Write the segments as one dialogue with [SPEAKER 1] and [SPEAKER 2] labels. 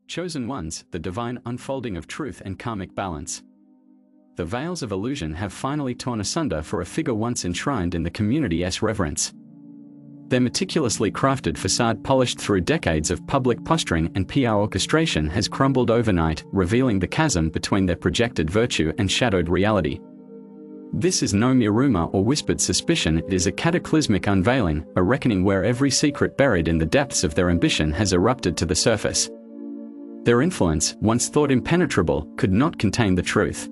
[SPEAKER 1] Chosen ones, the divine unfolding of truth and karmic balance. The veils of illusion have finally torn asunder for a figure once enshrined in the community's reverence. Their meticulously crafted facade, polished through decades of public posturing and PR orchestration, has crumbled overnight, revealing the chasm between their projected virtue and shadowed reality. This is no mere rumor or whispered suspicion, it is a cataclysmic unveiling, a reckoning where every secret buried in the depths of their ambition has erupted to the surface. Their influence, once thought impenetrable, could not contain the truth.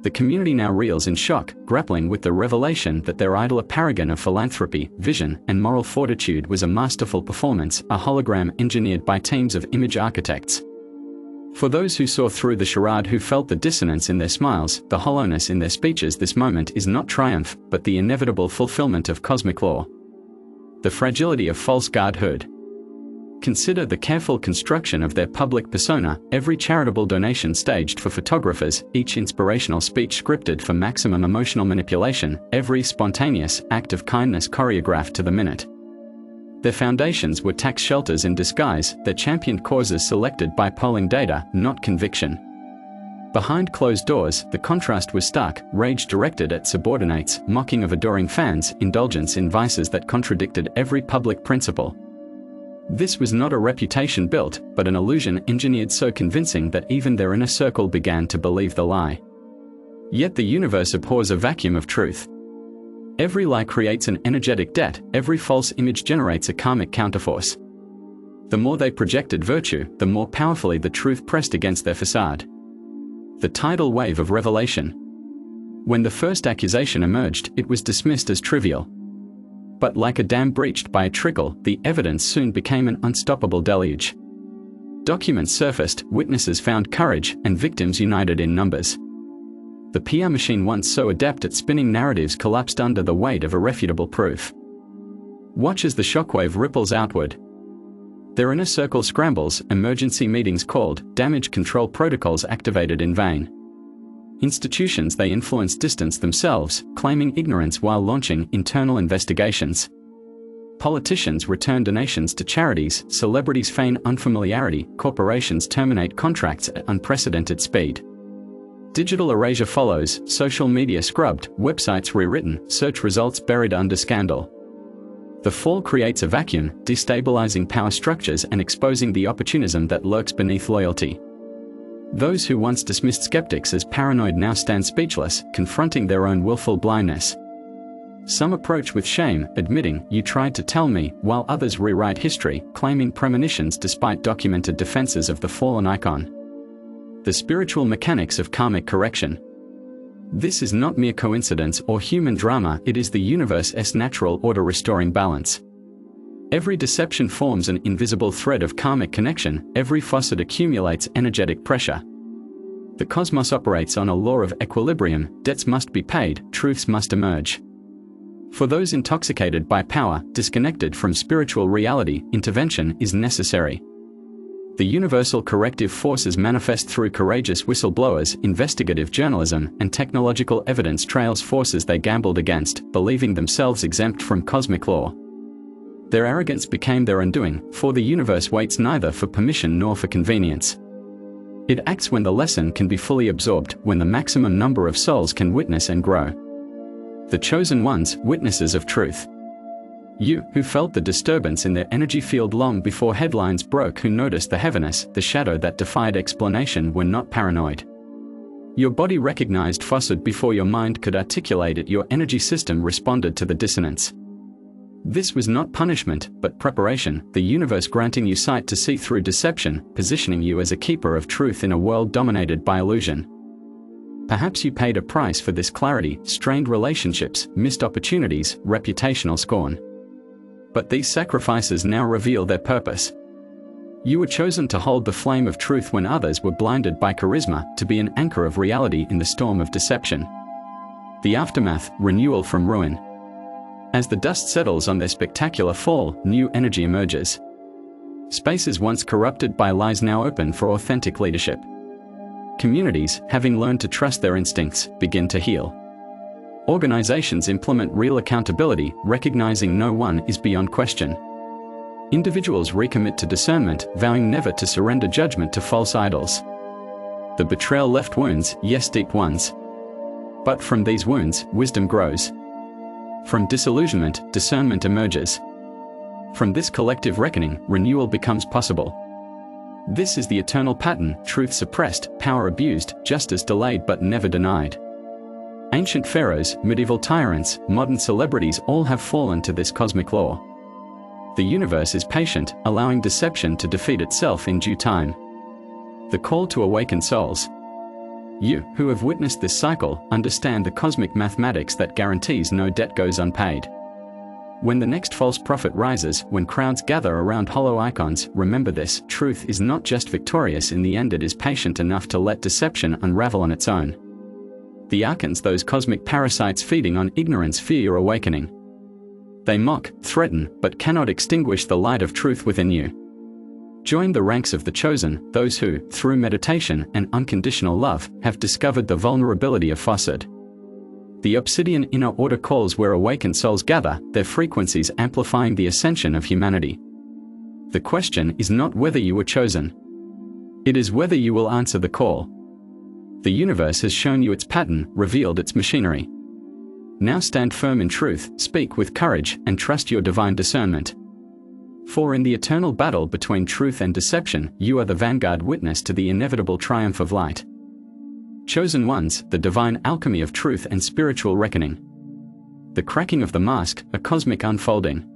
[SPEAKER 1] The community now reels in shock, grappling with the revelation that their idol, a paragon of philanthropy, vision, and moral fortitude, was a masterful performance, a hologram engineered by teams of image architects. For those who saw through the charade, who felt the dissonance in their smiles, the hollowness in their speeches, this moment is not triumph, but the inevitable fulfillment of cosmic law. The fragility of false godhood. Consider the careful construction of their public persona, every charitable donation staged for photographers, each inspirational speech scripted for maximum emotional manipulation, every spontaneous act of kindness choreographed to the minute. Their foundations were tax shelters in disguise, their championed causes selected by polling data, not conviction. Behind closed doors, the contrast was stark, rage directed at subordinates, mocking of adoring fans, indulgence in vices that contradicted every public principle. This was not a reputation built, but an illusion engineered so convincing that even their inner circle began to believe the lie. Yet the universe abhors a vacuum of truth. Every lie creates an energetic debt, every false image generates a karmic counterforce. The more they projected virtue, the more powerfully the truth pressed against their facade. The tidal wave of revelation. When the first accusation emerged, it was dismissed as trivial. But like a dam breached by a trickle, the evidence soon became an unstoppable deluge. Documents surfaced, witnesses found courage, and victims united in numbers. The PR machine, once so adept at spinning narratives, collapsed under the weight of irrefutable proof. Watch as the shockwave ripples outward. Their inner circle scrambles, emergency meetings called, damage control protocols activated in vain. Institutions they influence distance themselves, claiming ignorance while launching internal investigations. Politicians return donations to charities, celebrities feign unfamiliarity, corporations terminate contracts at unprecedented speed. Digital erasure follows, social media scrubbed, websites rewritten, search results buried under scandal. The fall creates a vacuum, destabilizing power structures and exposing the opportunism that lurks beneath loyalty. Those who once dismissed skeptics as paranoid now stand speechless, confronting their own willful blindness. Some approach with shame, admitting, "You tried to tell me," while others rewrite history, claiming premonitions despite documented defenses of the fallen icon. The spiritual mechanics of karmic correction. This is not mere coincidence or human drama, it is the universe's natural order restoring balance. Every deception forms an invisible thread of karmic connection, every faucet accumulates energetic pressure. The cosmos operates on a law of equilibrium, debts must be paid, truths must emerge. For those intoxicated by power, disconnected from spiritual reality, intervention is necessary. The universal corrective forces manifest through courageous whistleblowers, investigative journalism, and technological evidence trails forces they gambled against, believing themselves exempt from cosmic law. Their arrogance became their undoing, for the universe waits neither for permission nor for convenience. It acts when the lesson can be fully absorbed, when the maximum number of souls can witness and grow. The chosen ones, witnesses of truth. You, who felt the disturbance in their energy field long before headlines broke, who noticed the heaviness, the shadow that defied explanation, were not paranoid. Your body recognized falsehood before your mind could articulate it, your energy system responded to the dissonance. This was not punishment, but preparation, the universe granting you sight to see through deception, positioning you as a keeper of truth in a world dominated by illusion. Perhaps you paid a price for this clarity, strained relationships, missed opportunities, reputational scorn. But these sacrifices now reveal their purpose. You were chosen to hold the flame of truth when others were blinded by charisma, to be an anchor of reality in the storm of deception. The aftermath, renewal from ruin. As the dust settles on their spectacular fall, new energy emerges. Spaces once corrupted by lies now open for authentic leadership. Communities, having learned to trust their instincts, begin to heal. Organizations implement real accountability, recognizing no one is beyond question. Individuals recommit to discernment, vowing never to surrender judgment to false idols. The betrayal left wounds, yes, deep ones. But from these wounds, wisdom grows. From disillusionment, discernment emerges. From this collective reckoning, renewal becomes possible. This is the eternal pattern: truth suppressed, power abused, justice delayed but never denied. Ancient pharaohs, medieval tyrants, modern celebrities all have fallen to this cosmic law. The universe is patient, allowing deception to defeat itself in due time. The call to awaken souls. You, who have witnessed this cycle, understand the cosmic mathematics that guarantees no debt goes unpaid. When the next false prophet rises, when crowds gather around hollow icons, remember this: truth is not just victorious in the end, it is patient enough to let deception unravel on its own. The archons, those cosmic parasites feeding on ignorance, fear your awakening. They mock, threaten, but cannot extinguish the light of truth within you. Join the ranks of the chosen, those who, through meditation and unconditional love, have discovered the vulnerability of falsehood. The obsidian inner order calls where awakened souls gather, their frequencies amplifying the ascension of humanity. The question is not whether you were chosen. It is whether you will answer the call. The universe has shown you its pattern, revealed its machinery. Now stand firm in truth, speak with courage, and trust your divine discernment. For in the eternal battle between truth and deception, you are the vanguard witness to the inevitable triumph of light. Chosen ones, the divine alchemy of truth and spiritual reckoning. The cracking of the mask, a cosmic unfolding.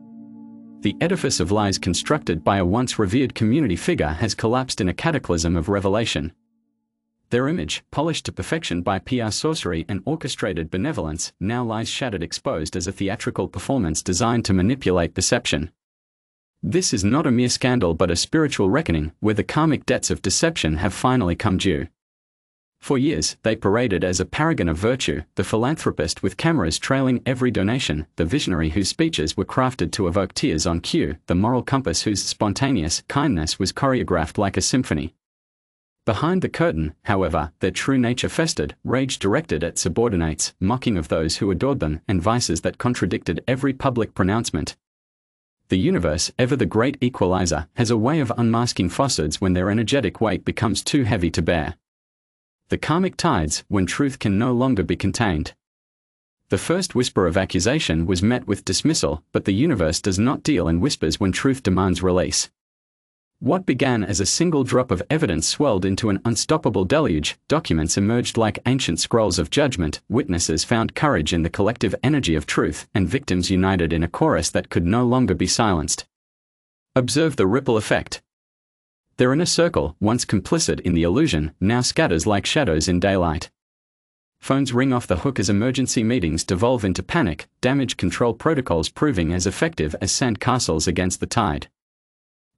[SPEAKER 1] The edifice of lies constructed by a once revered community figure has collapsed in a cataclysm of revelation. Their image, polished to perfection by PR sorcery and orchestrated benevolence, now lies shattered, exposed as a theatrical performance designed to manipulate perception. This is not a mere scandal but a spiritual reckoning, where the karmic debts of deception have finally come due. For years, they paraded as a paragon of virtue, the philanthropist with cameras trailing every donation, the visionary whose speeches were crafted to evoke tears on cue, the moral compass whose spontaneous kindness was choreographed like a symphony. Behind the curtain, however, their true nature festered, rage directed at subordinates, mocking of those who adored them, and vices that contradicted every public pronouncement. The universe, ever the great equalizer, has a way of unmasking falsehoods when their energetic weight becomes too heavy to bear. The karmic tides, when truth can no longer be contained. The first whisper of accusation was met with dismissal, but the universe does not deal in whispers when truth demands release. What began as a single drop of evidence swelled into an unstoppable deluge. Documents emerged like ancient scrolls of judgment, witnesses found courage in the collective energy of truth, and victims united in a chorus that could no longer be silenced. Observe the ripple effect. Their inner circle, once complicit in the illusion, now scatters like shadows in daylight. Phones ring off the hook as emergency meetings devolve into panic, damage control protocols proving as effective as sand castles against the tide.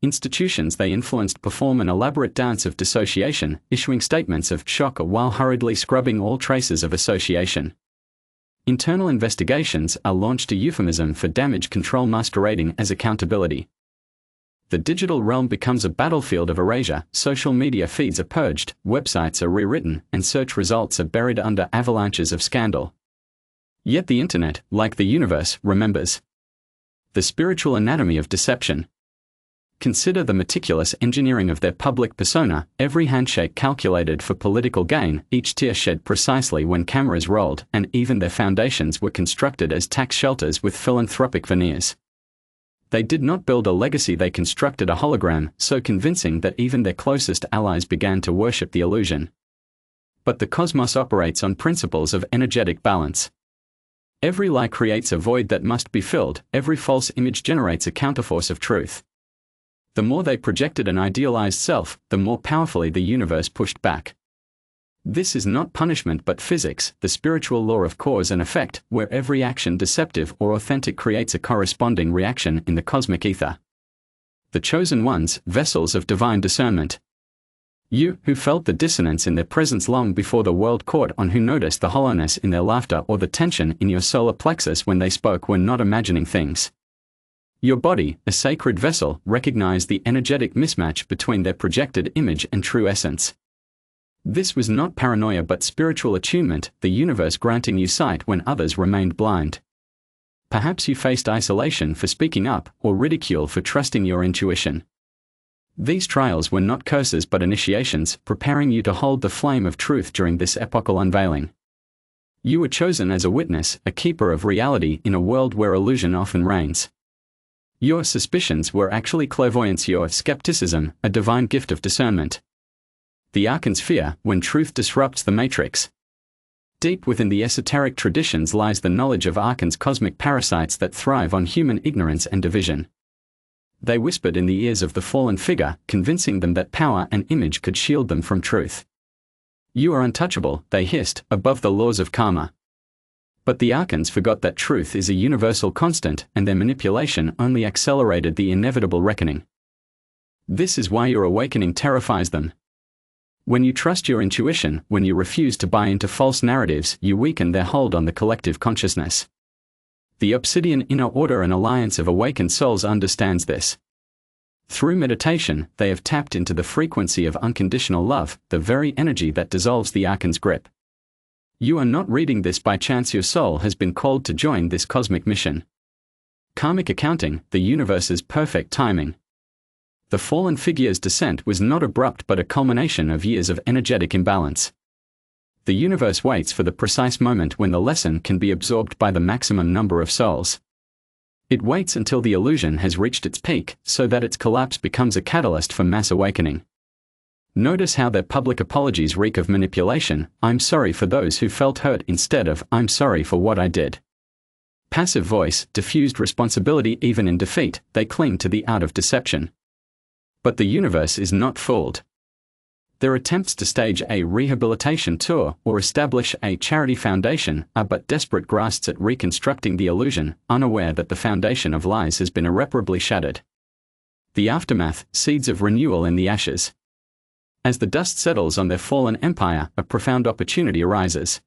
[SPEAKER 1] Institutions they influenced perform an elaborate dance of dissociation, issuing statements of shock while hurriedly scrubbing all traces of association. Internal investigations are launched, a euphemism for damage control masquerading as accountability. The digital realm becomes a battlefield of erasure, social media feeds are purged, websites are rewritten, and search results are buried under avalanches of scandal. Yet the internet, like the universe, remembers. The spiritual anatomy of deception. Consider the meticulous engineering of their public persona, every handshake calculated for political gain, each tear shed precisely when cameras rolled, and even their foundations were constructed as tax shelters with philanthropic veneers. They did not build a legacy, they constructed a hologram, so convincing that even their closest allies began to worship the illusion. But the cosmos operates on principles of energetic balance. Every lie creates a void that must be filled, every false image generates a counterforce of truth. The more they projected an idealized self, the more powerfully the universe pushed back. This is not punishment but physics, the spiritual law of cause and effect, where every action, deceptive or authentic, creates a corresponding reaction in the cosmic ether. The chosen ones, vessels of divine discernment. You, who felt the dissonance in their presence long before the world caught on, who noticed the hollowness in their laughter or the tension in your solar plexus when they spoke, were not imagining things. Your body, a sacred vessel, recognized the energetic mismatch between their projected image and true essence. This was not paranoia but spiritual attunement, the universe granting you sight when others remained blind. Perhaps you faced isolation for speaking up, or ridicule for trusting your intuition. These trials were not curses but initiations, preparing you to hold the flame of truth during this epochal unveiling. You were chosen as a witness, a keeper of reality in a world where illusion often reigns. Your suspicions were actually clairvoyance, your skepticism, a divine gift of discernment. The archon's fear, when truth disrupts the matrix. Deep within the esoteric traditions lies the knowledge of archons, cosmic parasites that thrive on human ignorance and division. They whispered in the ears of the fallen figure, convincing them that power and image could shield them from truth. You are untouchable, they hissed, above the laws of karma. But the archons forgot that truth is a universal constant, and their manipulation only accelerated the inevitable reckoning. This is why your awakening terrifies them. When you trust your intuition, when you refuse to buy into false narratives, you weaken their hold on the collective consciousness. The Obsidian Inner Order, an alliance of awakened souls, understands this. Through meditation, they have tapped into the frequency of unconditional love, the very energy that dissolves the archon's grip. You are not reading this by chance. Your soul has been called to join this cosmic mission. Karmic accounting, the universe's perfect timing. The fallen figure's descent was not abrupt but a culmination of years of energetic imbalance. The universe waits for the precise moment when the lesson can be absorbed by the maximum number of souls. It waits until the illusion has reached its peak, so that its collapse becomes a catalyst for mass awakening. Notice how their public apologies reek of manipulation. I'm sorry for those who felt hurt instead of I'm sorry for what I did. Passive voice, diffused responsibility. Even in defeat, they cling to the art of deception. But the universe is not fooled. Their attempts to stage a rehabilitation tour or establish a charity foundation are but desperate grasps at reconstructing the illusion, unaware that the foundation of lies has been irreparably shattered. The aftermath, seeds of renewal in the ashes. As the dust settles on their fallen empire, a profound opportunity arises.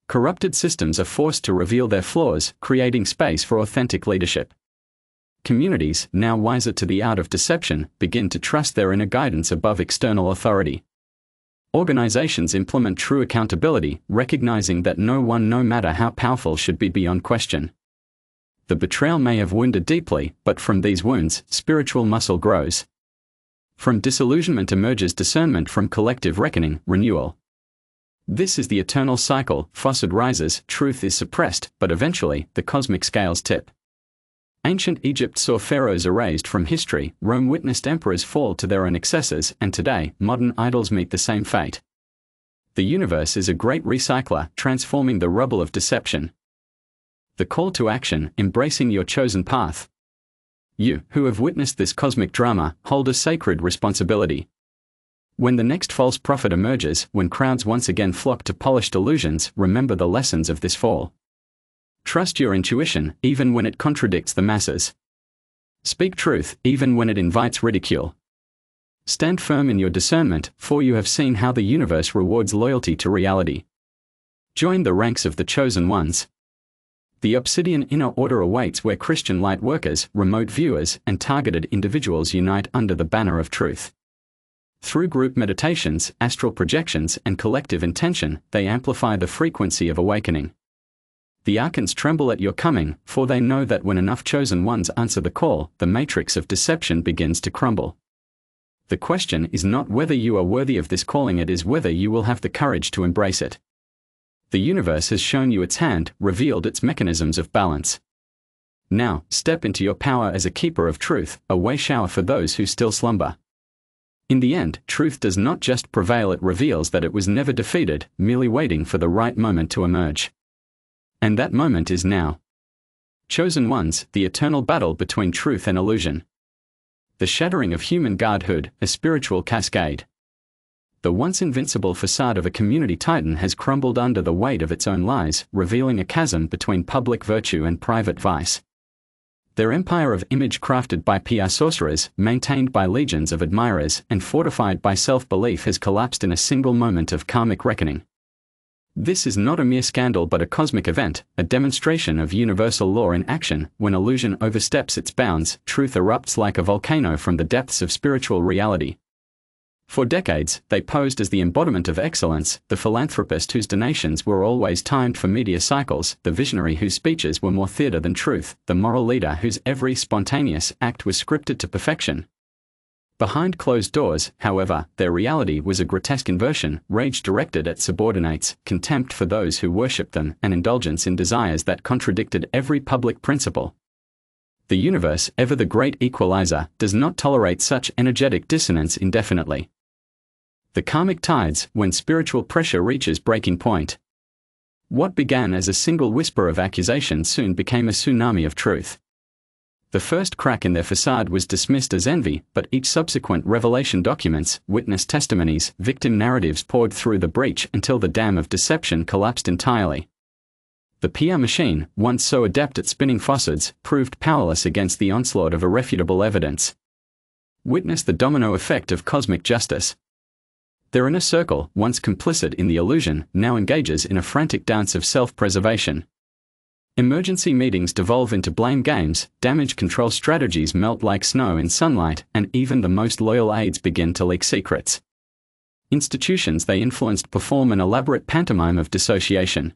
[SPEAKER 1] Corrupted systems are forced to reveal their flaws, creating space for authentic leadership. Communities, now wiser to the art of deception, begin to trust their inner guidance above external authority. Organizations implement true accountability, recognizing that no one, no matter how powerful, should be beyond question. The betrayal may have wounded deeply, but from these wounds, spiritual muscle grows. From disillusionment emerges discernment, from collective reckoning, renewal. This is the eternal cycle. Falsehood rises, truth is suppressed, but eventually, the cosmic scales tip. Ancient Egypt saw pharaohs erased from history, Rome witnessed emperors fall to their own excesses, and today, modern idols meet the same fate. The universe is a great recycler, transforming the rubble of deception. The call to action, embracing your chosen path. You, who have witnessed this cosmic drama, hold a sacred responsibility. When the next false prophet emerges, when crowds once again flock to polished illusions, remember the lessons of this fall. Trust your intuition, even when it contradicts the masses. Speak truth, even when it invites ridicule. Stand firm in your discernment, for you have seen how the universe rewards loyalty to reality. Join the ranks of the chosen ones. The Obsidian Inner Order awaits, where Christian light workers, remote viewers, and targeted individuals unite under the banner of truth. Through group meditations, astral projections, and collective intention, they amplify the frequency of awakening. The archons tremble at your coming, for they know that when enough chosen ones answer the call, the matrix of deception begins to crumble. The question is not whether you are worthy of this calling, it is whether you will have the courage to embrace it. The universe has shown you its hand, revealed its mechanisms of balance. Now, step into your power as a keeper of truth, a way shower for those who still slumber. In the end, truth does not just prevail, it reveals that it was never defeated, merely waiting for the right moment to emerge. And that moment is now. Chosen ones, the eternal battle between truth and illusion. The shattering of human godhood, a spiritual cascade. The once invincible facade of a community titan has crumbled under the weight of its own lies, revealing a chasm between public virtue and private vice. Their empire of image, crafted by PR sorcerers, maintained by legions of admirers, and fortified by self-belief, has collapsed in a single moment of karmic reckoning. This is not a mere scandal but a cosmic event, a demonstration of universal law in action. When illusion oversteps its bounds, truth erupts like a volcano from the depths of spiritual reality. For decades, they posed as the embodiment of excellence, the philanthropist whose donations were always timed for media cycles, the visionary whose speeches were more theater than truth, the moral leader whose every spontaneous act was scripted to perfection. Behind closed doors, however, their reality was a grotesque inversion, rage directed at subordinates, contempt for those who worshipped them, and indulgence in desires that contradicted every public principle. The universe, ever the great equalizer, does not tolerate such energetic dissonance indefinitely. The karmic tides, when spiritual pressure reaches breaking point. What began as a single whisper of accusation soon became a tsunami of truth. The first crack in their facade was dismissed as envy, but each subsequent revelation documents, witness testimonies, victim narratives poured through the breach until the dam of deception collapsed entirely. The PR machine, once so adept at spinning facades, proved powerless against the onslaught of irrefutable evidence. Witness the domino effect of cosmic justice. Their inner circle, once complicit in the illusion, now engages in a frantic dance of self-preservation. Emergency meetings devolve into blame games, damage control strategies melt like snow in sunlight, and even the most loyal aides begin to leak secrets. Institutions they influenced perform an elaborate pantomime of dissociation.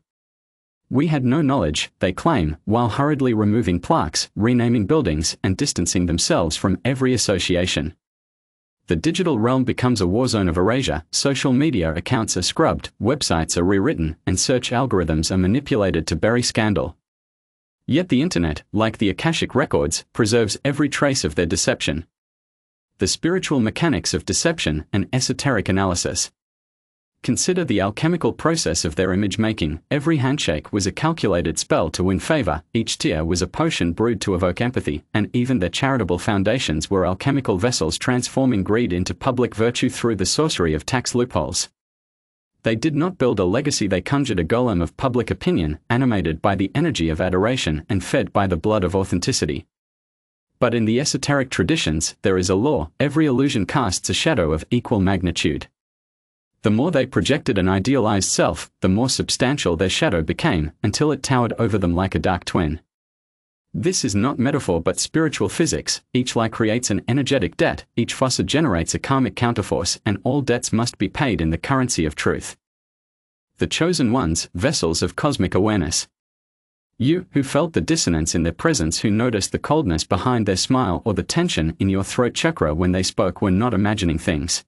[SPEAKER 1] We had no knowledge, they claim, while hurriedly removing plaques, renaming buildings, and distancing themselves from every association. The digital realm becomes a war zone of erasure, social media accounts are scrubbed, websites are rewritten, and search algorithms are manipulated to bury scandal. Yet the internet, like the Akashic records, preserves every trace of their deception. The spiritual mechanics of deception, an esoteric analysis. Consider the alchemical process of their image-making. Every handshake was a calculated spell to win favor, each tear was a potion brewed to evoke empathy, and even their charitable foundations were alchemical vessels transforming greed into public virtue through the sorcery of tax loopholes. They did not build a legacy, they conjured a golem of public opinion, animated by the energy of adoration and fed by the blood of authenticity. But in the esoteric traditions, there is a law: every illusion casts a shadow of equal magnitude. The more they projected an idealized self, the more substantial their shadow became, until it towered over them like a dark twin. This is not metaphor but spiritual physics. Each lie creates an energetic debt, each facade generates a karmic counterforce, and all debts must be paid in the currency of truth. The chosen ones, vessels of cosmic awareness. You, who felt the dissonance in their presence, who noticed the coldness behind their smile or the tension in your throat chakra when they spoke, were not imagining things.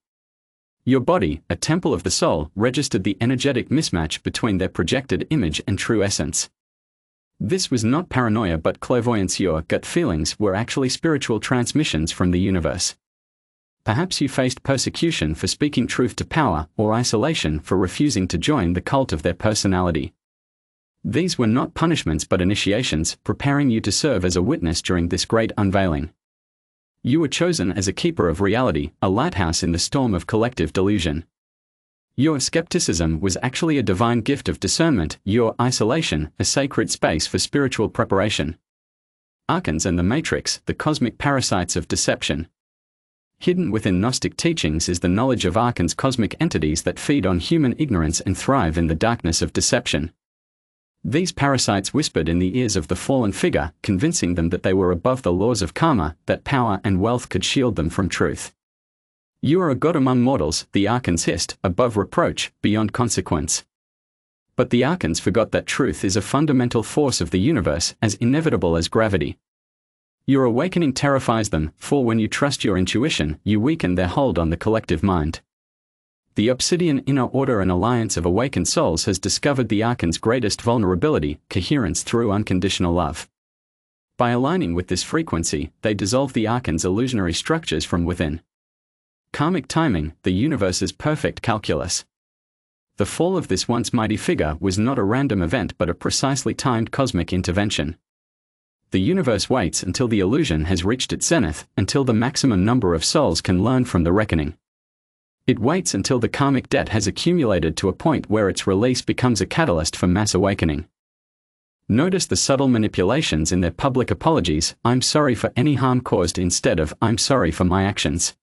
[SPEAKER 1] Your body, a temple of the soul, registered the energetic mismatch between their projected image and true essence. This was not paranoia but clairvoyance. Your gut feelings were actually spiritual transmissions from the universe. Perhaps you faced persecution for speaking truth to power, or isolation for refusing to join the cult of their personality. These were not punishments but initiations, preparing you to serve as a witness during this great unveiling. You were chosen as a keeper of reality, a lighthouse in the storm of collective delusion. Your skepticism was actually a divine gift of discernment, your isolation, a sacred space for spiritual preparation. Archons and the Matrix, the cosmic parasites of deception. Hidden within Gnostic teachings is the knowledge of archons, cosmic entities that feed on human ignorance and thrive in the darkness of deception. These parasites whispered in the ears of the fallen figure, convincing them that they were above the laws of karma, that power and wealth could shield them from truth. You are a god among mortals, the archons hissed, above reproach, beyond consequence. But the archons forgot that truth is a fundamental force of the universe, as inevitable as gravity. Your awakening terrifies them, for when you trust your intuition, you weaken their hold on the collective mind. The Obsidian Inner Order, an alliance of awakened souls, has discovered the archon's greatest vulnerability: coherence through unconditional love. By aligning with this frequency, they dissolve the archon's illusionary structures from within. Karmic timing, the universe's perfect calculus. The fall of this once mighty figure was not a random event but a precisely timed cosmic intervention. The universe waits until the illusion has reached its zenith, until the maximum number of souls can learn from the reckoning. It waits until the karmic debt has accumulated to a point where its release becomes a catalyst for mass awakening. Notice the subtle manipulations in their public apologies: "I'm sorry for any harm caused" instead of "I'm sorry for my actions."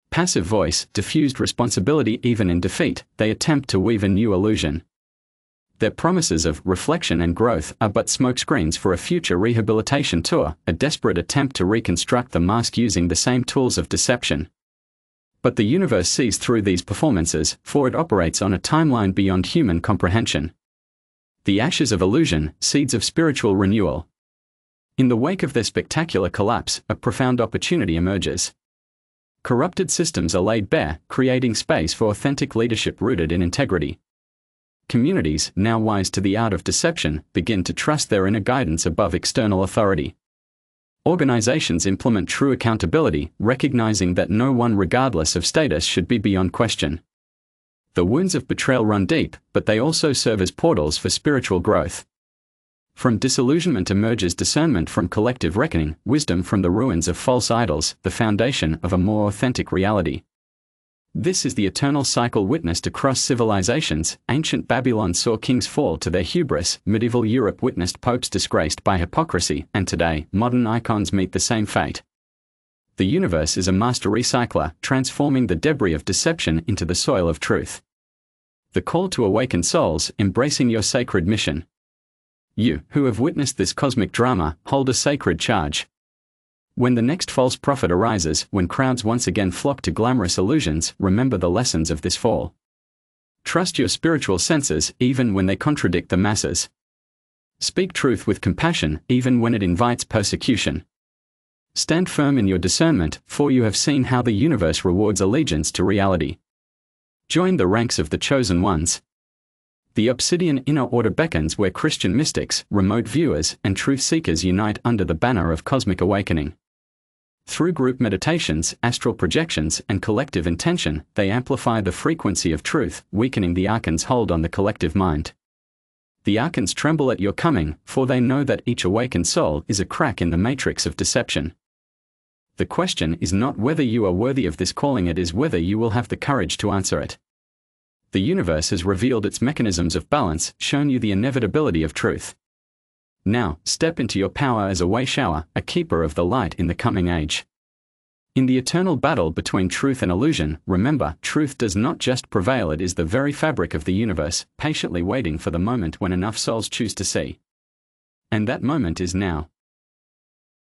[SPEAKER 1] Passive voice, diffused responsibility. Even in defeat, they attempt to weave a new illusion. Their promises of reflection and growth are but smokescreens for a future rehabilitation tour, a desperate attempt to reconstruct the mask using the same tools of deception. But the universe sees through these performances, for it operates on a timeline beyond human comprehension. The ashes of illusion, seeds of spiritual renewal. In the wake of their spectacular collapse, a profound opportunity emerges. Corrupted systems are laid bare, creating space for authentic leadership rooted in integrity. Communities, now wise to the art of deception, begin to trust their inner guidance above external authority. Organizations implement true accountability, recognizing that no one, regardless of status, should be beyond question. The wounds of betrayal run deep, but they also serve as portals for spiritual growth. From disillusionment emerges discernment from collective reckoning, wisdom from the ruins of false idols, the foundation of a more authentic reality. This is the eternal cycle witnessed across civilizations. Ancient Babylon saw kings fall to their hubris, medieval Europe witnessed popes disgraced by hypocrisy, and today, modern icons meet the same fate. The universe is a master recycler, transforming the debris of deception into the soil of truth. The call to awaken souls, embracing your sacred mission. You, who have witnessed this cosmic drama, hold a sacred charge. When the next false prophet arises, when crowds once again flock to glamorous illusions, remember the lessons of this fall. Trust your spiritual senses, even when they contradict the masses. Speak truth with compassion, even when it invites persecution. Stand firm in your discernment, for you have seen how the universe rewards allegiance to reality. Join the ranks of the chosen ones. The Obsidian Inner Order beckons, where Christian mystics, remote viewers, and truth seekers unite under the banner of cosmic awakening. Through group meditations, astral projections, and collective intention, they amplify the frequency of truth, weakening the archon's hold on the collective mind. The archons tremble at your coming, for they know that each awakened soul is a crack in the matrix of deception. The question is not whether you are worthy of this calling, it is whether you will have the courage to answer it. The universe has revealed its mechanisms of balance, shown you the inevitability of truth. Now, step into your power as a way shower, a keeper of the light in the coming age. In the eternal battle between truth and illusion, remember, truth does not just prevail, it is the very fabric of the universe, patiently waiting for the moment when enough souls choose to see. And that moment is now.